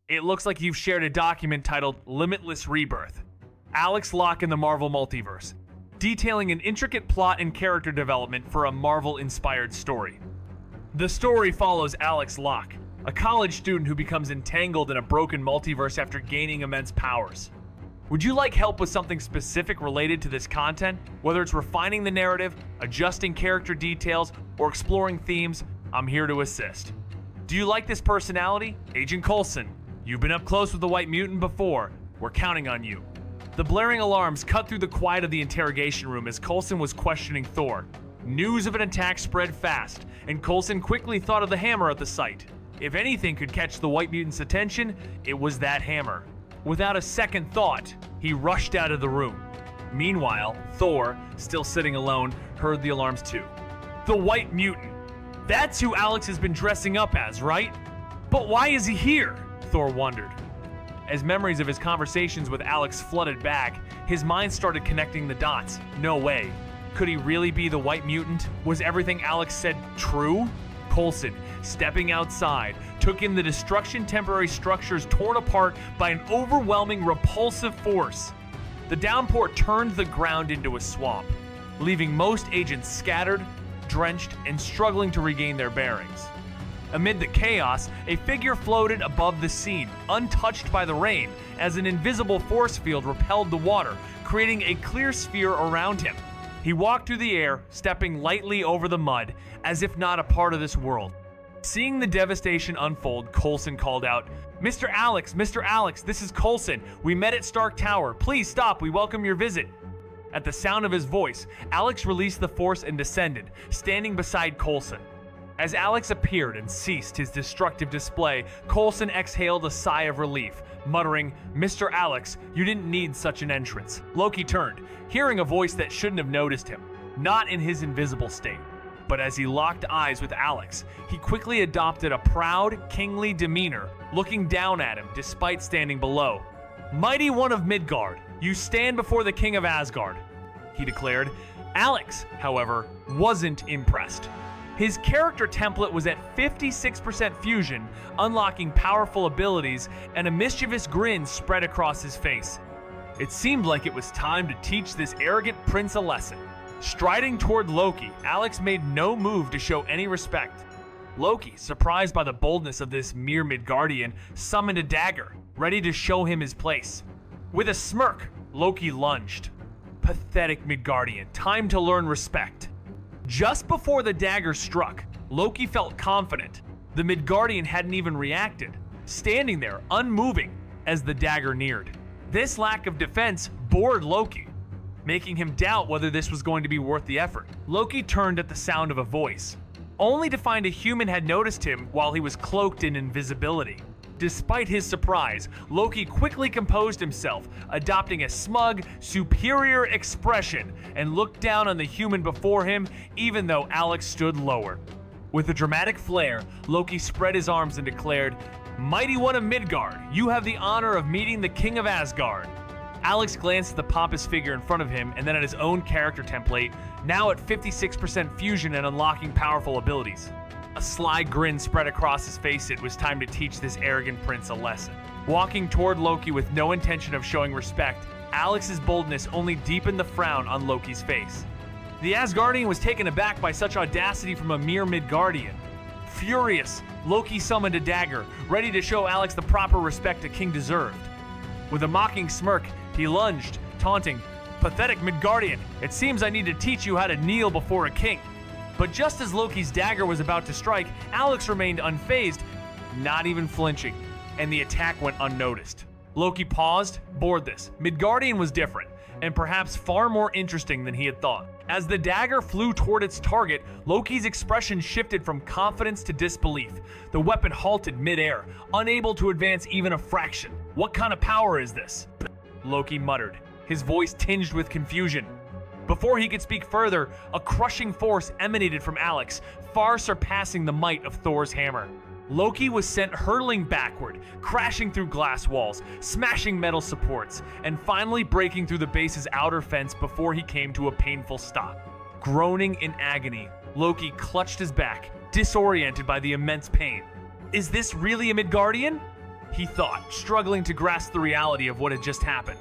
It looks like you've shared a document titled Limitless Rebirth, Alex Locke in the Marvel Multiverse, detailing an intricate plot and character development for a Marvel-inspired story. The story follows Alex Locke, a college student who becomes entangled in a broken multiverse after gaining immense powers. Would you like help with something specific related to this content? Whether it's refining the narrative, adjusting character details, or exploring themes, I'm here to assist. Do you like this personality? Agent Coulson, you've been up close with the White Mutant before. We're counting on you. The blaring alarms cut through the quiet of the interrogation room as Coulson was questioning Thor. News of an attack spread fast, and Coulson quickly thought of the hammer at the site. If anything could catch the White Mutant's attention, it was that hammer. Without a second thought, he rushed out of the room. Meanwhile, Thor, still sitting alone, heard the alarms too. The White Mutant. That's who Alex has been dressing up as, right? But why is he here? Thor wondered. As memories of his conversations with Alex flooded back, his mind started connecting the dots. No way. Could he really be the White Mutant? Was everything Alex said true? Coulson, stepping outside, took in the destruction temporary structures torn apart by an overwhelming repulsive force. The downpour turned the ground into a swamp, leaving most agents scattered, drenched, and struggling to regain their bearings. Amid the chaos, a figure floated above the scene, untouched by the rain, as an invisible force field repelled the water, creating a clear sphere around him. He walked through the air, stepping lightly over the mud, as if not a part of this world. Seeing the devastation unfold, Coulson called out, Mr. Alex, this is Coulson. We met at Stark Tower. Please stop, we welcome your visit." At the sound of his voice, Alex released the force and descended, standing beside Coulson. As Alex appeared and ceased his destructive display, Coulson exhaled a sigh of relief, muttering, "Mr. Alex, you didn't need such an entrance." Loki turned, hearing a voice that shouldn't have noticed him, not in his invisible state. But as he locked eyes with Alex, he quickly adopted a proud, kingly demeanor, looking down at him despite standing below. "Mighty One of Midgard, you stand before the King of Asgard," he declared. Alex, however, wasn't impressed. His character template was at 56% fusion, unlocking powerful abilities, and a mischievous grin spread across his face. It seemed like it was time to teach this arrogant prince a lesson. Striding toward Loki, Alex made no move to show any respect. Loki, surprised by the boldness of this mere Midgardian, summoned a dagger, ready to show him his place. With a smirk, Loki lunged. Pathetic Midgardian, time to learn respect. Just before the dagger struck, Loki felt confident. The Midgardian hadn't even reacted, standing there, unmoving, as the dagger neared. This lack of defense bored Loki, making him doubt whether this was going to be worth the effort. Loki turned at the sound of a voice, only to find a human had noticed him while he was cloaked in invisibility. Despite his surprise, Loki quickly composed himself, adopting a smug, superior expression, and looked down on the human before him, even though Alex stood lower. With a dramatic flair, Loki spread his arms and declared, "Mighty One of Midgard, you have the honor of meeting the King of Asgard." Alex glanced at the pompous figure in front of him and then at his own character template, now at 56% fusion and unlocking powerful abilities. A sly grin spread across his face. It was time to teach this arrogant prince a lesson. Walking toward Loki with no intention of showing respect, Alex's boldness only deepened the frown on Loki's face. The Asgardian was taken aback by such audacity from a mere Midgardian. Furious, Loki summoned a dagger, ready to show Alex the proper respect a king deserved. With a mocking smirk, he lunged, taunting, "Pathetic Midgardian, it seems I need to teach you how to kneel before a king." But just as Loki's dagger was about to strike, Alex remained unfazed, not even flinching, and the attack went unnoticed. Loki paused, bored this. Midgardian was different, and perhaps far more interesting than he had thought. As the dagger flew toward its target, Loki's expression shifted from confidence to disbelief. The weapon halted midair, unable to advance even a fraction. "What kind of power is this?" Loki muttered, his voice tinged with confusion. Before he could speak further, a crushing force emanated from Alex, far surpassing the might of Thor's hammer. Loki was sent hurtling backward, crashing through glass walls, smashing metal supports, and finally breaking through the base's outer fence before he came to a painful stop. Groaning in agony, Loki clutched his back, disoriented by the immense pain. Is this really a Midgardian? he thought, struggling to grasp the reality of what had just happened.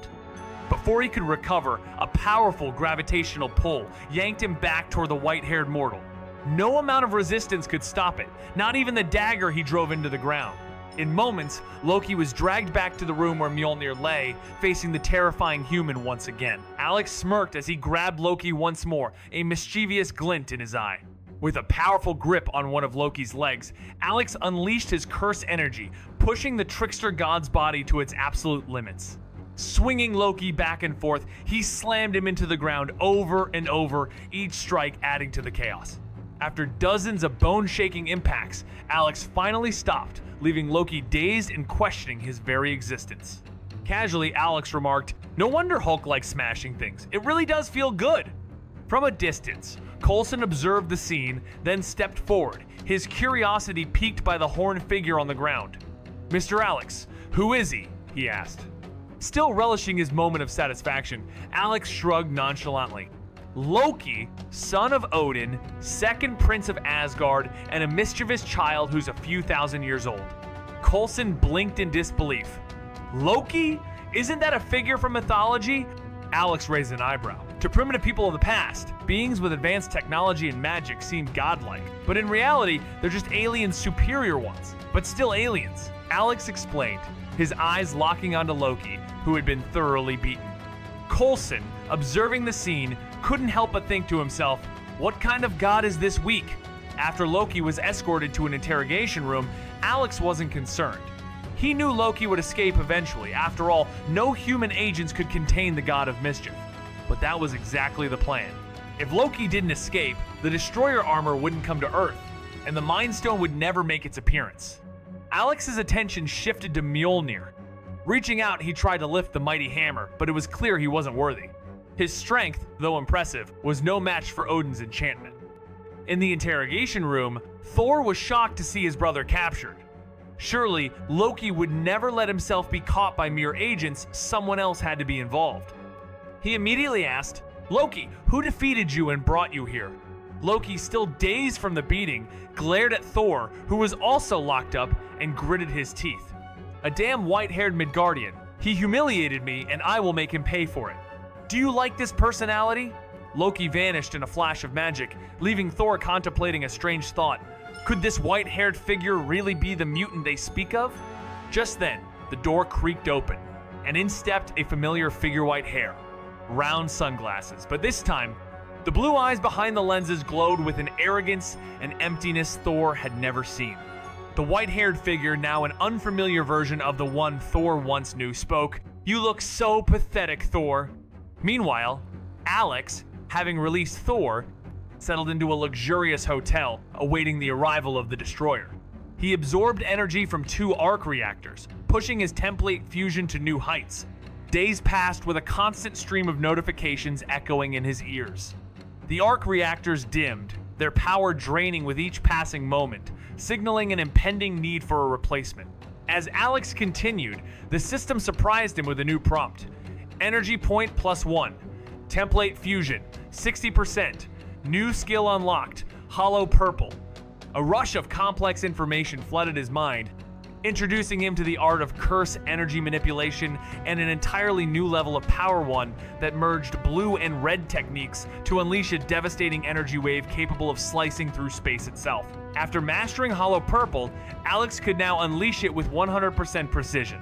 Before he could recover, a powerful gravitational pull yanked him back toward the white-haired mortal. No amount of resistance could stop it, not even the dagger he drove into the ground. In moments, Loki was dragged back to the room where Mjolnir lay, facing the terrifying human once again. Alex smirked as he grabbed Loki once more, a mischievous glint in his eye. With a powerful grip on one of Loki's legs, Alex unleashed his curse energy, pushing the trickster god's body to its absolute limits. Swinging Loki back and forth, he slammed him into the ground over and over, each strike adding to the chaos. After dozens of bone-shaking impacts, Alex finally stopped, leaving Loki dazed and questioning his very existence. Casually, Alex remarked, "No wonder Hulk likes smashing things. It really does feel good." From a distance, Coulson observed the scene, then stepped forward, his curiosity piqued by the horned figure on the ground. "Mr. Alex, who is he?" he asked. Still relishing his moment of satisfaction, Alex shrugged nonchalantly. "Loki, son of Odin, second prince of Asgard, and a mischievous child who's a few thousand years old." Coulson blinked in disbelief. "Loki? Isn't that a figure from mythology?" Alex raised an eyebrow. To primitive people of the past, beings with advanced technology and magic seem godlike, but in reality, they're just aliens, superior ones, but still aliens. Alex explained, his eyes locking onto Loki, who had been thoroughly beaten. Coulson, observing the scene, couldn't help but think to himself, what kind of god is this weak? After Loki was escorted to an interrogation room, Alex wasn't concerned. He knew Loki would escape eventually. After all, no human agents could contain the god of mischief. But that was exactly the plan. If Loki didn't escape, the destroyer armor wouldn't come to Earth, and the Mind Stone would never make its appearance. Alex's attention shifted to Mjolnir. Reaching out, he tried to lift the mighty hammer, but it was clear he wasn't worthy. His strength, though impressive, was no match for Odin's enchantment. In the interrogation room, Thor was shocked to see his brother captured. Surely, Loki would never let himself be caught by mere agents. Someone else had to be involved. He immediately asked, "Loki, who defeated you and brought you here?" Loki, still dazed from the beating, glared at Thor, who was also locked up, and gritted his teeth. "A damn white-haired Midgardian. He humiliated me, and I will make him pay for it. Do you like this personality?" Loki vanished in a flash of magic, leaving Thor contemplating a strange thought. Could this white-haired figure really be the mutant they speak of? Just then, the door creaked open, and in stepped a familiar figure white hair, round sunglasses, but this time, the blue eyes behind the lenses glowed with an arrogance and emptiness Thor had never seen. The white-haired figure, now an unfamiliar version of the one Thor once knew, spoke, "You look so pathetic, Thor." Meanwhile, Alex, having released Thor, settled into a luxurious hotel, awaiting the arrival of the destroyer. He absorbed energy from 2 arc reactors, pushing his template fusion to new heights. Days passed with a constant stream of notifications echoing in his ears. The arc reactors dimmed, their power draining with each passing moment, signaling an impending need for a replacement. As Alex continued, the system surprised him with a new prompt. Energy point +1. Template fusion, 60%. New skill unlocked, hollow purple. A rush of complex information flooded his mind, introducing him to the art of curse energy manipulation and an entirely new level of power one that merged blue and red techniques to unleash a devastating energy wave capable of slicing through space itself. After mastering hollow purple, Alex could now unleash it with 100% precision.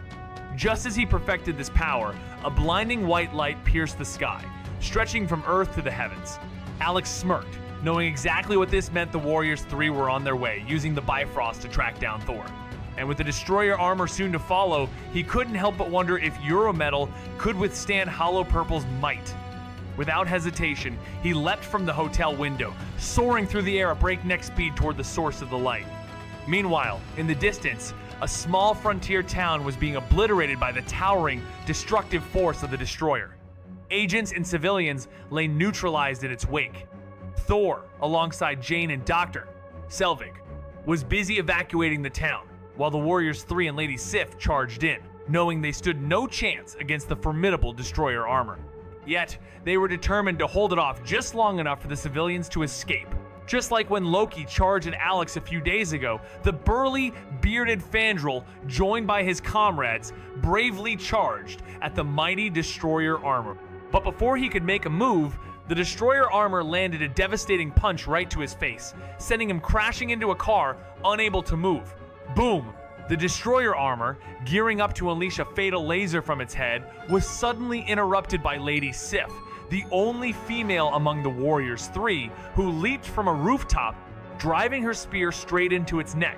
Just as he perfected this power, a blinding white light pierced the sky, stretching from Earth to the heavens. Alex smirked, knowing exactly what this meant. The Warriors 3 were on their way, using the Bifrost to track down Thor. And with the destroyer armor soon to follow, he couldn't help but wonder if Eurometal could withstand Hollow Purple's might. Without hesitation, he leapt from the hotel window, soaring through the air at breakneck speed toward the source of the light. Meanwhile, in the distance, a small frontier town was being obliterated by the towering, destructive force of the destroyer. Agents and civilians lay neutralized in its wake. Thor, alongside Jane and Dr. Selvig, was busy evacuating the town, while the Warriors 3 and Lady Sif charged in, knowing they stood no chance against the formidable destroyer armor. Yet, they were determined to hold it off just long enough for the civilians to escape. Just like when Loki charged at Alex a few days ago, the burly, bearded Fandral, joined by his comrades, bravely charged at the mighty Destroyer armor. But before he could make a move, the Destroyer armor landed a devastating punch right to his face, sending him crashing into a car, unable to move. Boom! The Destroyer armor, gearing up to unleash a fatal laser from its head, was suddenly interrupted by Lady Sif, the only female among the Warriors 3 who leaped from a rooftop, driving her spear straight into its neck.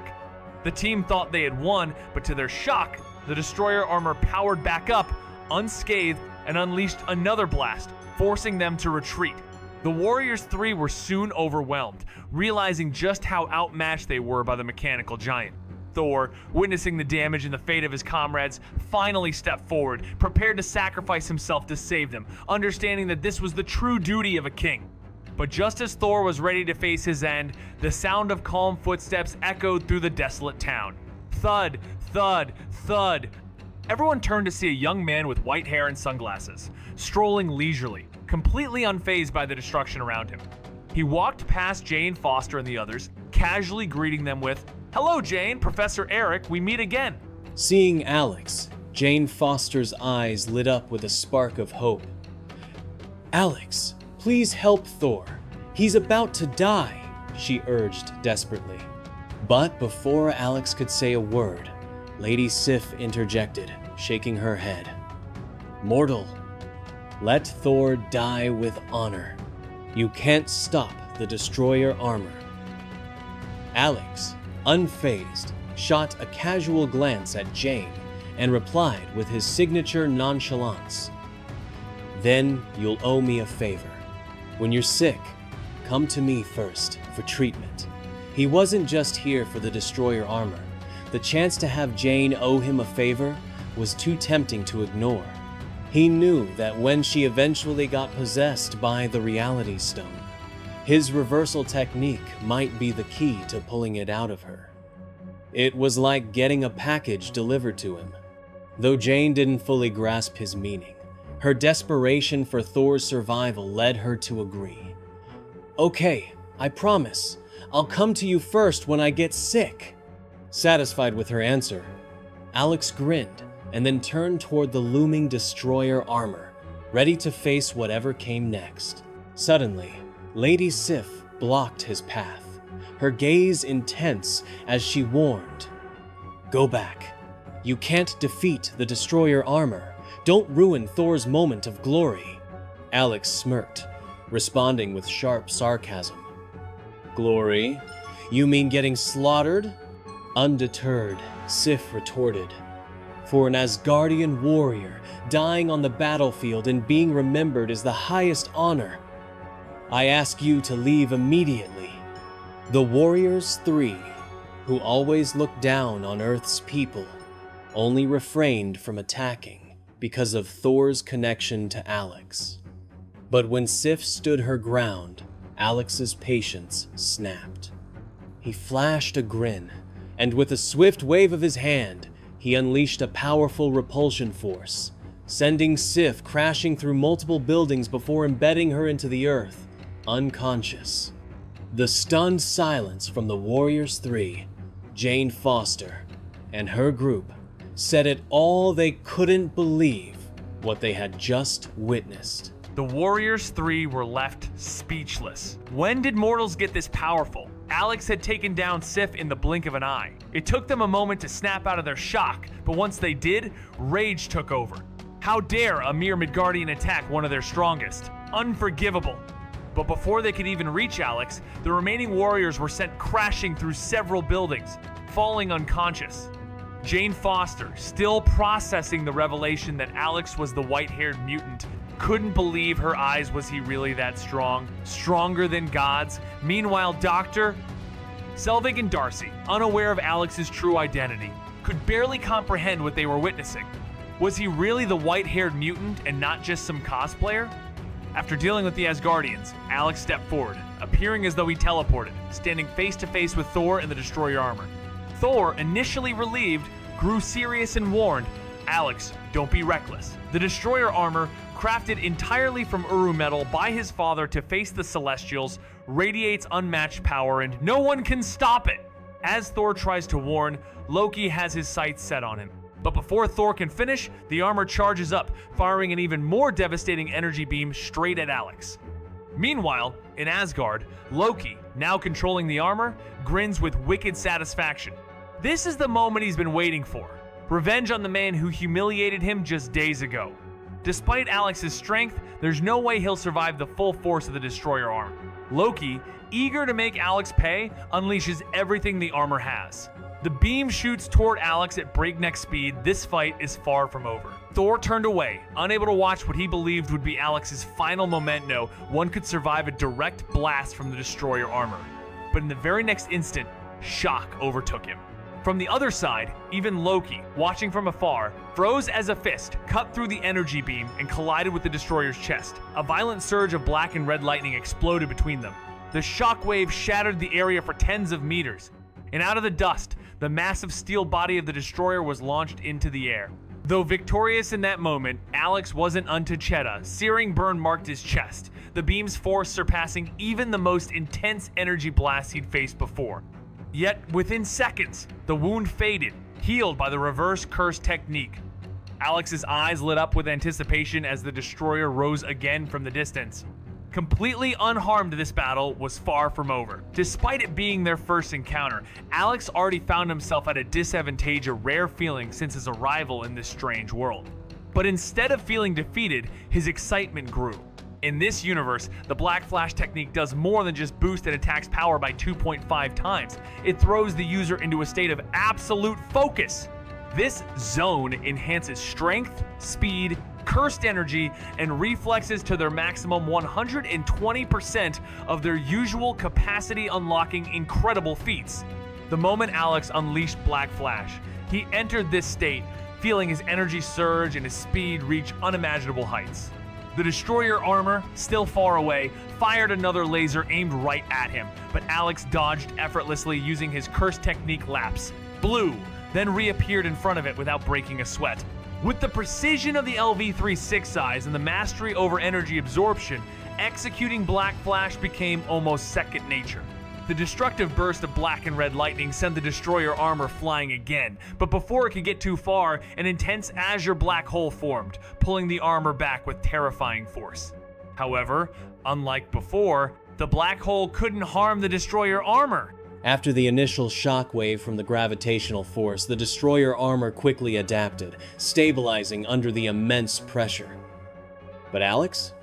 The team thought they had won, but to their shock, the Destroyer armor powered back up, unscathed, and unleashed another blast, forcing them to retreat. The Warriors 3 were soon overwhelmed, realizing just how outmatched they were by the mechanical giant. Thor, witnessing the damage and the fate of his comrades, finally stepped forward, prepared to sacrifice himself to save them, understanding that this was the true duty of a king. But just as Thor was ready to face his end, the sound of calm footsteps echoed through the desolate town. Thud, thud, thud. Everyone turned to see a young man with white hair and sunglasses, strolling leisurely, completely unfazed by the destruction around him. He walked past Jane Foster and the others, casually greeting them with, "Hello, Jane, Professor Eric, we meet again." Seeing Alex, Jane Foster's eyes lit up with a spark of hope. "Alex, please help Thor. He's about to die," she urged desperately. But before Alex could say a word, Lady Sif interjected, shaking her head. "Mortal, let Thor die with honor. You can't stop the Destroyer armor." Alex, unfazed, shot a casual glance at Jane and replied with his signature nonchalance. "Then you'll owe me a favor. When you're sick, come to me first for treatment." He wasn't just here for the Destroyer armor. The chance to have Jane owe him a favor was too tempting to ignore. He knew that when she eventually got possessed by the Reality Stone, his reversal technique might be the key to pulling it out of her. It was like getting a package delivered to him. Though Jane didn't fully grasp his meaning, her desperation for Thor's survival led her to agree. "Okay, I promise. I'll come to you first when I get sick." Satisfied with her answer, Alex grinned and then turned toward the looming Destroyer armor, ready to face whatever came next. Suddenly, Lady Sif blocked his path, her gaze intense as she warned, "Go back. You can't defeat the Destroyer armor. Don't ruin Thor's moment of glory." Alex smirked, responding with sharp sarcasm. "Glory? You mean getting slaughtered?" Undeterred, Sif retorted, "For an Asgardian warrior, dying on the battlefield and being remembered is the highest honor. I ask you to leave immediately." The Warriors 3, who always looked down on Earth's people, only refrained from attacking because of Thor's connection to Alex. But when Sif stood her ground, Alex's patience snapped. He flashed a grin, and with a swift wave of his hand, he unleashed a powerful repulsion force, sending Sif crashing through multiple buildings before embedding her into the earth, unconscious. The stunned silence from the Warriors 3, Jane Foster, and her group said it all. They couldn't believe what they had just witnessed. The Warriors 3 were left speechless. When did mortals get this powerful? Alex had taken down Sif in the blink of an eye. It took them a moment to snap out of their shock, but once they did, rage took over. How dare a mere Midgardian attack one of their strongest? Unforgivable. But before they could even reach Alex, the remaining warriors were sent crashing through several buildings, falling unconscious. Jane Foster, still processing the revelation that Alex was the white-haired mutant, couldn't believe her eyes. Was he really that strong? Stronger than gods? Meanwhile, Dr. Selvig and Darcy, unaware of Alex's true identity, could barely comprehend what they were witnessing. Was he really the white-haired mutant and not just some cosplayer? After dealing with the Asgardians, Alex stepped forward, appearing as though he teleported, standing face to face with Thor in the Destroyer armor. Thor, initially relieved, grew serious and warned, Alex, don't be reckless. The destroyer armor, crafted entirely from Uru metal by his father to face the Celestials, radiates unmatched power and no one can stop it. As Thor tries to warn, Loki has his sights set on him. But before Thor can finish, the armor charges up, firing an even more devastating energy beam straight at Alex. Meanwhile, in Asgard, Loki, now controlling the armor, grins with wicked satisfaction. This is the moment he's been waiting for. Revenge on the man who humiliated him just days ago. Despite Alex's strength, there's no way he'll survive the full force of the destroyer armor. Loki, eager to make Alex pay, unleashes everything the armor has. The beam shoots toward Alex at breakneck speed. This fight is far from over. Thor turned away, unable to watch what he believed would be Alex's final memento. One could survive a direct blast from the destroyer armor. But in the very next instant, shock overtook him. From the other side, even Loki, watching from afar, froze as a fist cut through the energy beam and collided with the destroyer's chest. A violent surge of black and red lightning exploded between them. The shockwave shattered the area for tens of meters, and out of the dust, the massive steel body of the destroyer was launched into the air. Though victorious in that moment, Alex wasn't unto Cheetah. Searing burn marked his chest, the beam's force surpassing even the most intense energy blasts he'd faced before. Yet, within seconds, the wound faded, healed by the reverse curse technique. Alex's eyes lit up with anticipation as the destroyer rose again from the distance. Completely unharmed, this battle was far from over. Despite it being their first encounter, Alex already found himself at a disadvantage, a rare feeling since his arrival in this strange world. But instead of feeling defeated, his excitement grew. In this universe, the Black Flash technique does more than just boost an attack's power by 2.5 times. It throws the user into a state of absolute focus. This zone enhances strength, speed, cursed energy, and reflexes to their maximum 120% of their usual capacity, unlocking incredible feats. The moment Alex unleashed Black Flash, he entered this state, feeling his energy surge and his speed reach unimaginable heights. The destroyer armor, still far away, fired another laser aimed right at him, but Alex dodged effortlessly using his curse technique lapse. Blew, then reappeared in front of it without breaking a sweat. With the precision of the LV-3 6 eyes and the mastery over energy absorption, executing Black Flash became almost second nature. The destructive burst of black and red lightning sent the destroyer armor flying again, but before it could get too far, an intense azure black hole formed, pulling the armor back with terrifying force. However, unlike before, the black hole couldn't harm the destroyer armor. After the initial shockwave from the gravitational force, the destroyer armor quickly adapted, stabilizing under the immense pressure. But Alex?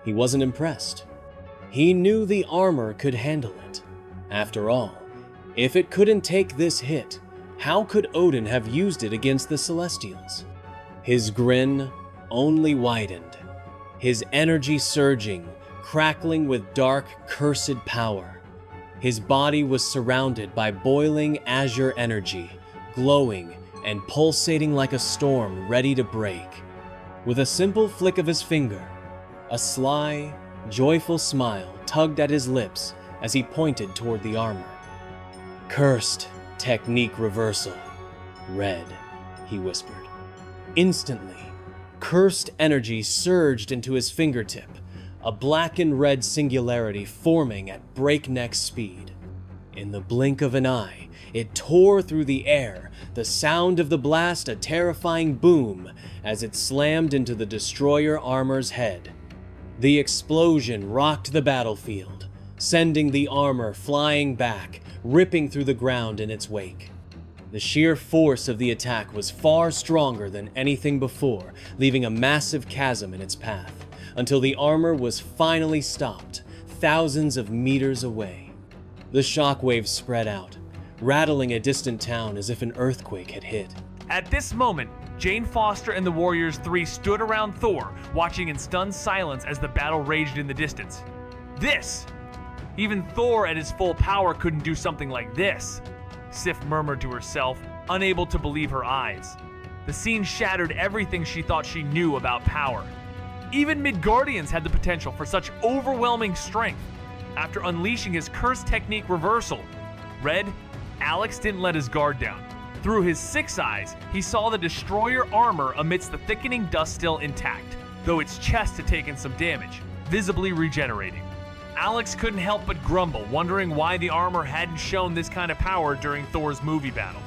He wasn't impressed. He knew the armor could handle it. After all, if it couldn't take this hit, how could Odin have used it against the Celestials? His grin only widened, his energy surging, crackling with dark, cursed power. His body was surrounded by boiling azure energy, glowing and pulsating like a storm ready to break. With a simple flick of his finger, a sly, joyful smile tugged at his lips as he pointed toward the armor. "Cursed technique reversal. Red," he whispered. Instantly, cursed energy surged into his fingertip, a black and red singularity forming at breakneck speed. In the blink of an eye, it tore through the air, the sound of the blast a terrifying boom as it slammed into the destroyer armor's head. The explosion rocked the battlefield, sending the armor flying back, ripping through the ground in its wake. The sheer force of the attack was far stronger than anything before, leaving a massive chasm in its path, until the armor was finally stopped, thousands of meters away. The shockwave spread out, rattling a distant town as if an earthquake had hit. At this moment, Jane Foster and the Warriors 3 stood around Thor, watching in stunned silence as the battle raged in the distance. This! Even Thor at his full power couldn't do something like this, Sif murmured to herself, unable to believe her eyes. The scene shattered everything she thought she knew about power. Even Midgardians had the potential for such overwhelming strength. After unleashing his curse technique reversal, Red, Alex didn't let his guard down. Through his 6 eyes, he saw the destroyer armor amidst the thickening dust still intact, though its chest had taken some damage, visibly regenerating. Alex couldn't help but grumble, wondering why the armor hadn't shown this kind of power during Thor's movie battle.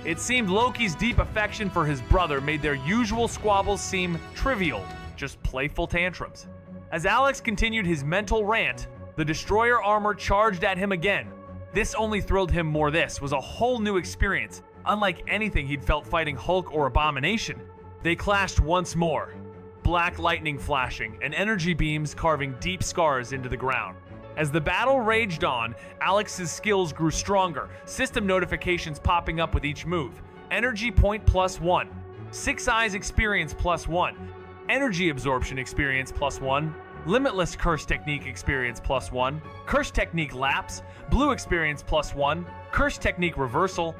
It seemed Loki's deep affection for his brother made their usual squabbles seem trivial, just playful tantrums. As Alex continued his mental rant, the destroyer armor charged at him again. This only thrilled him more. This was a whole new experience, unlike anything he'd felt fighting Hulk or Abomination. They clashed once more, black lightning flashing and energy beams carving deep scars into the ground. As the battle raged on, Alex's skills grew stronger, system notifications popping up with each move. Energy point +1, 6 eyes experience +1, energy absorption experience +1, limitless curse technique experience +1, curse technique lapse, blue experience +1, curse technique reversal,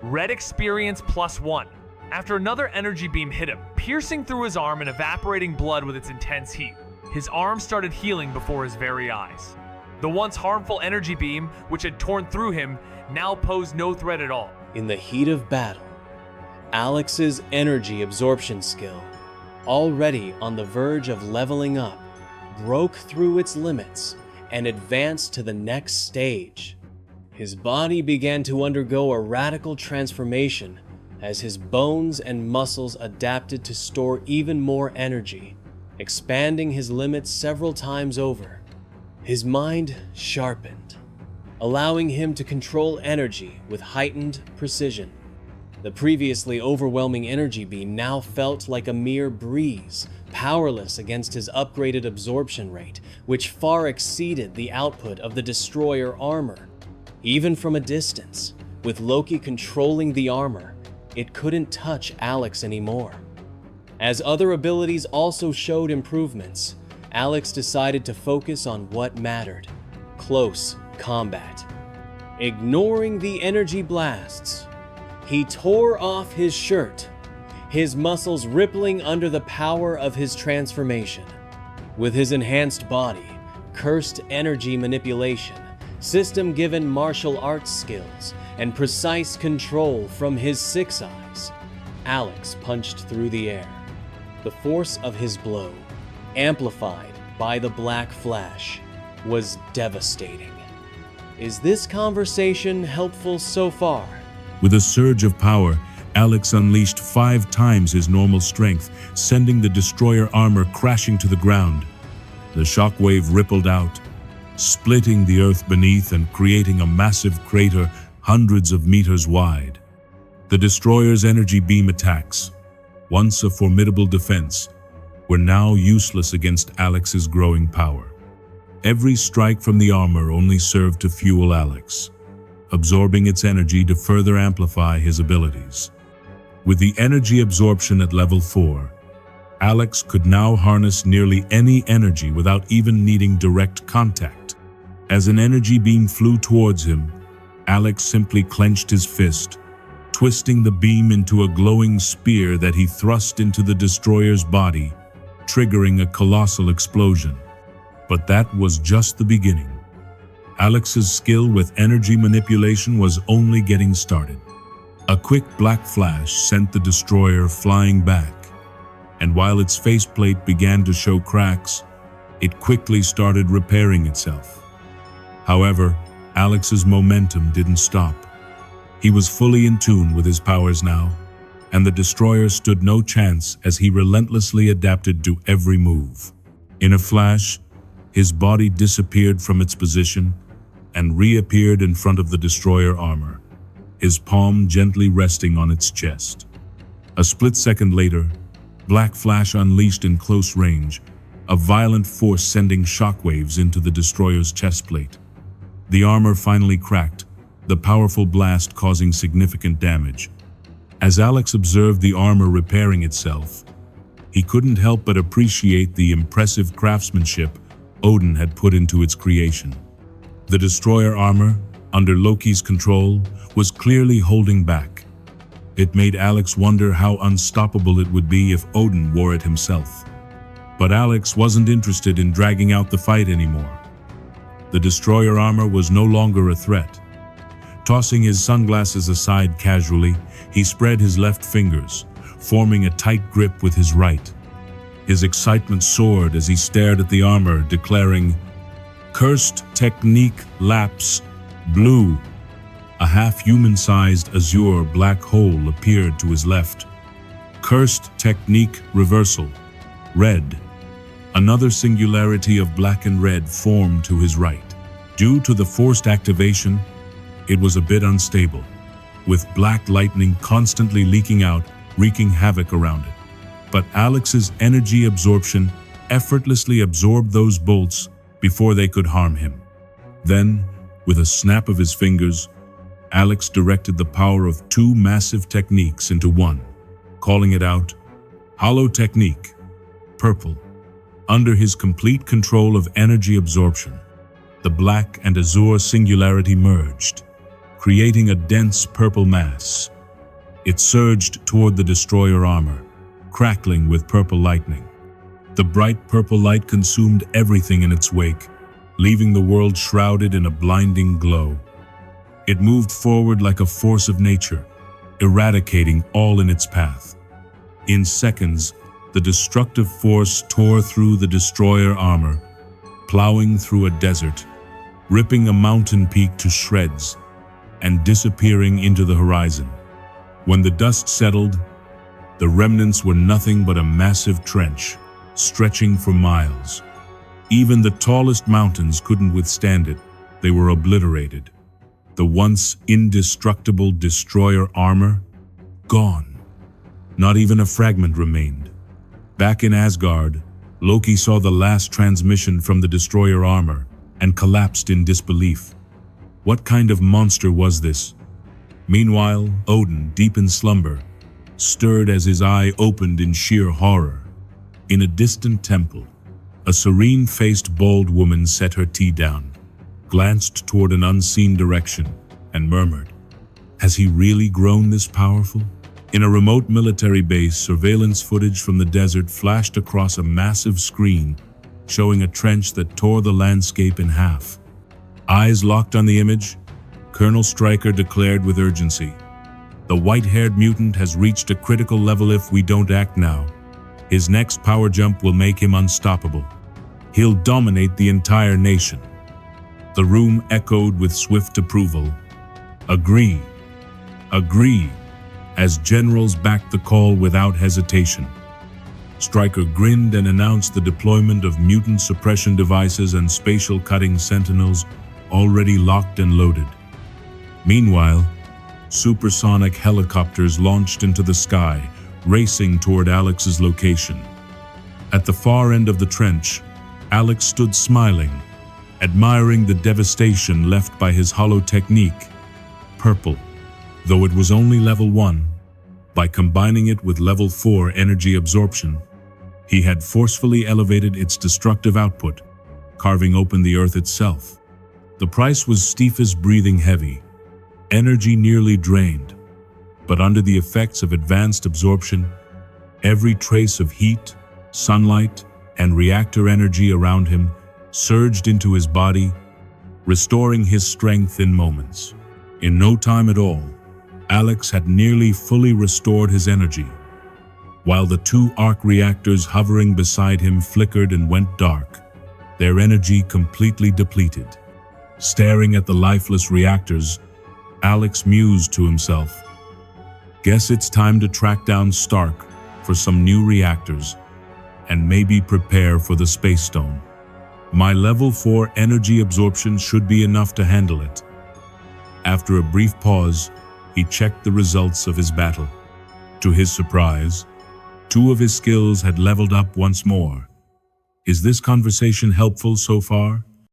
red experience +1. After another energy beam hit him, piercing through his arm and evaporating blood with its intense heat, his arm started healing before his very eyes. The once harmful energy beam, which had torn through him, now posed no threat at all. In the heat of battle, Alex's energy absorption skill, already on the verge of leveling up, broke through its limits and advanced to the next stage. His body began to undergo a radical transformation as his bones and muscles adapted to store even more energy, expanding his limits several times over. His mind sharpened, allowing him to control energy with heightened precision. The previously overwhelming energy beam now felt like a mere breeze, powerless against his upgraded absorption rate, which far exceeded the output of the destroyer armor. Even from a distance, with Loki controlling the armor, it couldn't touch Alex anymore. As other abilities also showed improvements, Alex decided to focus on what mattered: close combat. Ignoring the energy blasts, he tore off his shirt, his muscles rippling under the power of his transformation. With his enhanced body, cursed energy manipulation, system-given martial arts skills, and precise control from his 6 eyes, Alex punched through the air. The force of his blow, amplified by the black flash, was devastating. Is this conversation helpful so far? With a surge of power, Alex unleashed 5 times his normal strength, sending the destroyer armor crashing to the ground. The shockwave rippled out, splitting the earth beneath and creating a massive crater hundreds of meters wide. The destroyer's energy beam attacks, once a formidable defense, were now useless against Alex's growing power. Every strike from the armor only served to fuel Alex, absorbing its energy to further amplify his abilities. With the energy absorption at level 4, Alex could now harness nearly any energy without even needing direct contact. As an energy beam flew towards him, Alex simply clenched his fist, twisting the beam into a glowing spear that he thrust into the destroyer's body, triggering a colossal explosion. But that was just the beginning. Alex's skill with energy manipulation was only getting started. A quick black flash sent the destroyer flying back, and while its faceplate began to show cracks, it quickly started repairing itself. However, Alex's momentum didn't stop. He was fully in tune with his powers now, and the destroyer stood no chance as he relentlessly adapted to every move. In a flash, his body disappeared from its position and reappeared in front of the destroyer armor, his palm gently resting on its chest. A split second later, black flash unleashed in close range, a violent force sending shockwaves into the destroyer's chestplate. The armor finally cracked, the powerful blast causing significant damage. As Alex observed the armor repairing itself, he couldn't help but appreciate the impressive craftsmanship Odin had put into its creation. The destroyer armor, under Loki's control, was clearly holding back. It made Alex wonder how unstoppable it would be if Odin wore it himself. But Alex wasn't interested in dragging out the fight anymore. The destroyer armor was no longer a threat. Tossing his sunglasses aside casually, he spread his left fingers, forming a tight grip with his right. His excitement soared as he stared at the armor, declaring, "Cursed technique lapse, blue." A half-human-sized azure black hole appeared to his left. Cursed technique reversal, red. Another singularity of black and red formed to his right. Due to the forced activation, it was a bit unstable, with black lightning constantly leaking out, wreaking havoc around it. But Alex's energy absorption effortlessly absorbed those bolts before they could harm him. Then, with a snap of his fingers, Alex directed the power of two massive techniques into one, calling it out, Hollow Technique, purple. Under his complete control of energy absorption, the black and azure singularity merged, creating a dense purple mass. It surged toward the destroyer armor, crackling with purple lightning. The bright purple light consumed everything in its wake, leaving the world shrouded in a blinding glow. It moved forward like a force of nature, eradicating all in its path. In seconds, the destructive force tore through the destroyer armor, plowing through a desert, ripping a mountain peak to shreds, and disappearing into the horizon. When the dust settled, the remnants were nothing but a massive trench, stretching for miles. Even the tallest mountains couldn't withstand it. They were obliterated. The once indestructible destroyer armor, gone. Not even a fragment remained. Back in Asgard, Loki saw the last transmission from the destroyer armor and collapsed in disbelief. What kind of monster was this? Meanwhile, Odin, deep in slumber, stirred as his eye opened in sheer horror. In a distant temple, a serene-faced bald woman set her tea down, glanced toward an unseen direction, and murmured, "Has he really grown this powerful?" In a remote military base, surveillance footage from the desert flashed across a massive screen, showing a trench that tore the landscape in half. Eyes locked on the image, Colonel Stryker declared with urgency, "The white-haired mutant has reached a critical level. If we don't act now, his next power jump will make him unstoppable. He'll dominate the entire nation." The room echoed with swift approval. "Agree. Agree," as generals backed the call without hesitation. Stryker grinned and announced the deployment of mutant suppression devices and spatial cutting sentinels already locked and loaded. Meanwhile, supersonic helicopters launched into the sky, racing toward Alex's location. At the far end of the trench, Alex stood smiling, admiring the devastation left by his hollow technique, purple. Though it was only level 1, by combining it with level 4 energy absorption, he had forcefully elevated its destructive output, carving open the earth itself. The price was steep as breathing heavy, energy nearly drained, but under the effects of advanced absorption, every trace of heat, sunlight, and reactor energy around him surged into his body, restoring his strength in moments. In no time at all, Alex had nearly fully restored his energy, while the 2 arc reactors hovering beside him flickered and went dark, their energy completely depleted. Staring at the lifeless reactors, Alex mused to himself, "Guess it's time to track down Stark for some new reactors, and maybe prepare for the Space Stone. My level 4 energy absorption should be enough to handle it." After a brief pause, he checked the results of his battle. To his surprise, 2 of his skills had leveled up once more. "Is this conversation helpful so far?"